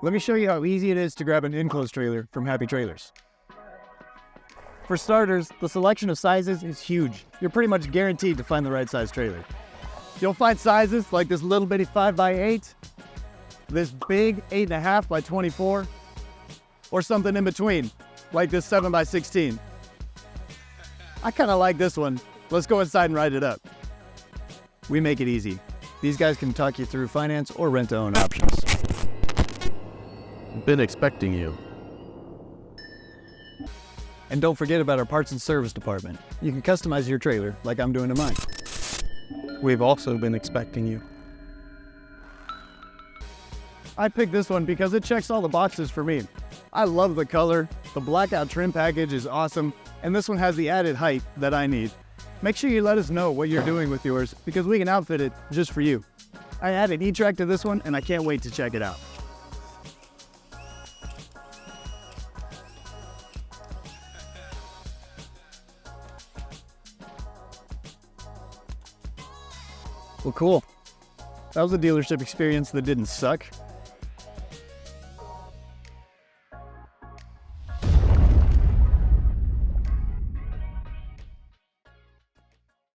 Let me show you how easy it is to grab an enclosed trailer from Happy Trailers. For starters, the selection of sizes is huge. You're pretty much guaranteed to find the right size trailer. You'll find sizes like this little bitty 5x8, this big 8.5 by 24, or something in between, like this 7x16. I kind of like this one. Let's go inside and write it up. We make it easy. These guys can talk you through finance or rent-to-own options. Been expecting you. And don't forget about our parts and service department. You can customize your trailer like I'm doing to mine. We've also been expecting you. I picked this one because it checks all the boxes for me. I love the color, the blackout trim package is awesome, and this one has the added height that I need. Make sure you let us know what you're doing with yours because we can outfit it just for you. I added E-Track to this one and I can't wait to check it out. Well, cool. That was a dealership experience that didn't suck.